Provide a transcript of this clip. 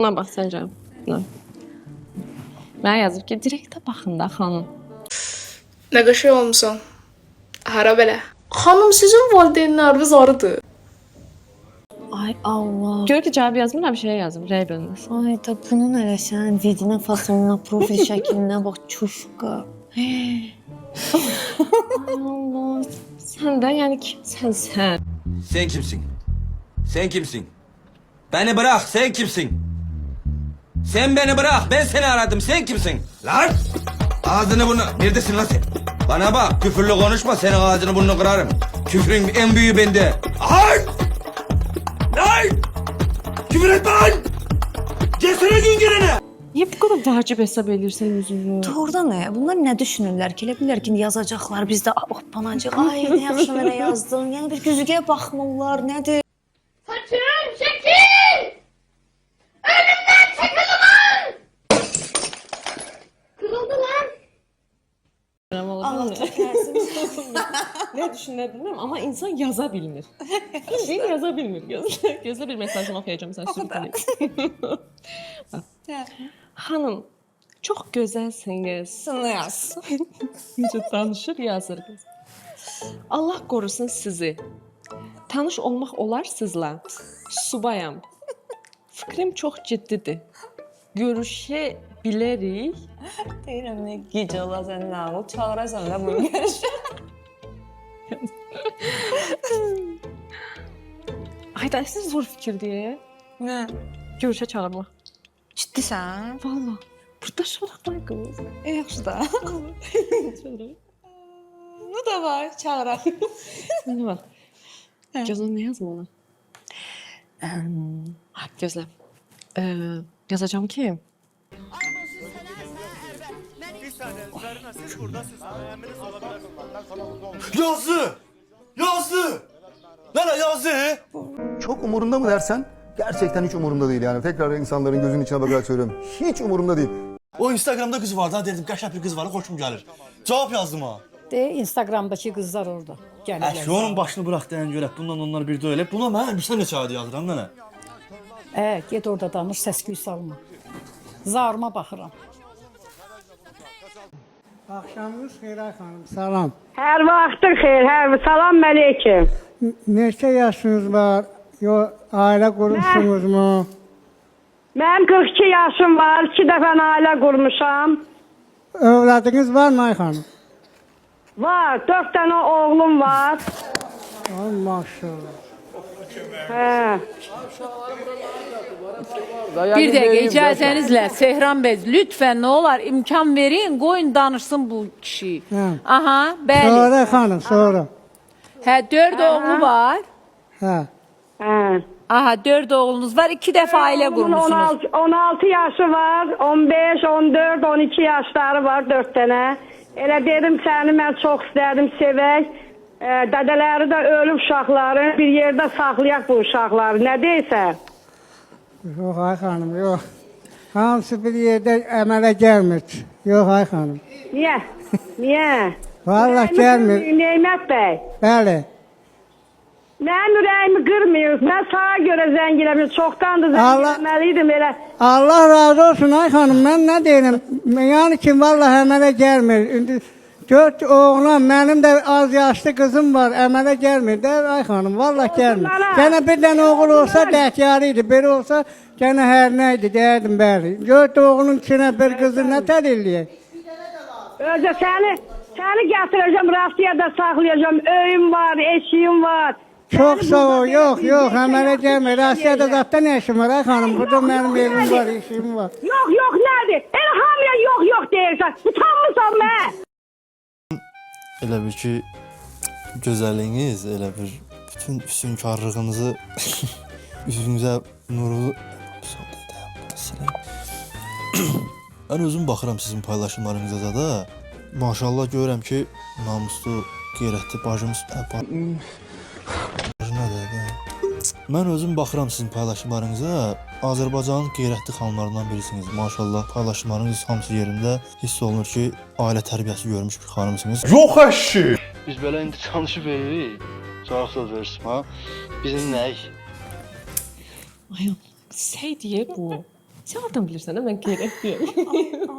Buna bax səncə. Mənə yazıb ki, direktə baxın da xanım. Nə qəşəng olmusan. Hara belə? Xanım, sizin valideynləriniz arıdır. Ay Allah. Gör ki, cavab yazmıram, bir şey yazım, rəy bölünür. Ay da bunun elə sən vidinə, fasonuna, profil şəklinə bax, çuşqa. Ay Allah. Sən də yəni kimsən sən? Sen kimsin? Sen kimsin? Beni bırak, sen kimsin? Sen beni bırak, ben seni aradım, sen kimsin? Lan! Ağzını bunu, neredesin lan sen? Bana bak, küfürlü konuşma, senin ağzını burnunu kırarım. Küfrün en büyüğü bende. Ay! Lan! Küfür etme lan! Cesene gün gelene! Niyə bu qədər vacib hesab edirsən yüzünü? Doğrudan nə? Bunlar nə düşünürlər ki? Elə bilirlər ki, yazacaqlar, biz də hoppanacaq. Ay, nə yaxşı mənə yazdın. Yəni bir güzgüyə baxmırlar, nədir? Saçın çekil! Önümden çekil ulan! Kırıldı lan! Allah tükərsin. Ne düşünür bilmirəm, amma insan yaza bilmir. Bildiğin yaza bilmir. Gözlə bir mesajımı oxuyacağım, sən sürükləyim. Hanım, çox gözəlsiniz. Sını yaz. Necə danışır, yazır qız. Allah qorusun sizi. Tanış olmaq olar sizlə. Subayam. Fikrim çox ciddidir. Görüşə bilərik. Deyirəm, nə gic ola sən nə ağıl, çağırasan da bunu görüşə. Ayda, siz zor fikir deyə. Nə? Görüşə çağırmaq. Ciddisən? Valla. Burada şaraqlar qız. Yaxşı da. Bu da var, çağıraq. Ne var? Gözlə nə yazım ona? Ha, gözlə. Yazacağım ki... Yazdı! Yazdı! Nana yazdı! Çok umurumda mı dersen gerçekten hiç umurumda değil yani. Tekrar insanların gözünün içine bakarak söylüyorum. Hiç umurumda değil. O Instagram'da kız vardı ha dedim qəşəng bir kız var hoşum gəlir. Cavab yazdım ha. De Instagram'daki kızlar orada. Gəlirlər. Onun başını bırak deyən görək bundan onlar bir də elə. Buna mən bir neçə ayda yazıram nənə. Get orada danış, səs-küy salma. Zarıma baxıram. Axşamınız xeyir ay xanım, salam. Her vaxtın xeyir, salam aleyküm. Neçə yaşınız var? Aile qurmuşsunuz mu? Mənim 42 yaşım var, 2 dəfə ailə qurmuşam. Övladınız var mı ay xanım? Var, 4 dənə oğlum var. Ay maşallah. Hə. Bir dəqiqə icazənizlə Sehran bəy, lütfən nə olar imkan verin, qoyun danışsın bu kişi. Aha, bəli. Sonra xanım, sonra. Hə, 4 oğlu var. Hə. Hə. Aha, 4 oğlunuz var, 2 dəfə ailə qurmuşsunuz. 16 yaşı var, 15, 14, 12 yaşları var, 4 dənə. Elə dedim səni mən çox istədim sevək. Dədələri də ölüb uşaqları, bir yerdə saxlayaq bu uşaqları. Nə deyirsən? Yox ay xanım, yox. Hamısı bir yerdə əmələ gəlmir. Yox ay xanım. Niyə? Niyə? Vallahi gəlmir. Neymət bəy. Bəli. Mənim ürəyimi qırmıyıq. Mən sağa görə zəng eləmişim. Çoxdandır zəng eləməliydim elə. Allah razı olsun ay xanım, mən nə deyirəm? Yəni ki, vallahi əmələ gəlmir. İndi 4 oğlan, mənim də az yaşlı qızım var, əmələ gəlmir də ay xanım, vallahi gəlmir. Gənə bir dənə oğul olsa dəhtiyarı idi, biri olsa gənə hər nə idi, deyərdim bəli. 4 oğlun içinə bir qızı nə tər eləyək? Özə səni gətirəcəm, rastiyada saxlayacağım. Öyüm var, eşiyim var. Çox sağ ol, yox, əmələ gəlmir. Rastiyada zatda nə işim var ay xanım, burada mənim evim var, işim var. Yox, nədir? Elə hamıya yox deyirsən, utanmısan mən. Elə bir ki gözəlliyiniz, elə bir bütün üstünkarlığınızı üzünüzə nurlu mən özüm baxıram sizin paylaşımlarınıza da. Maşallah görürəm ki, namuslu, qeyrətli bacımız mən özüm baxıram sizin paylaşımlarınıza. Azərbaycanın qeyrətli xanımlarından birisiniz. Maşallah paylaşımlarınız hamısı yerində. Hiss olunur ki, ailə tərbiyəsi görmüş bir xanımsınız. Yox əşi! Biz belə indi çalışıb veririk. Cavab söz verirsin ha. Bizim nəyik? Ay, şey diye bu. Sən hardan bilirsən də mən qeyrət deyirəm.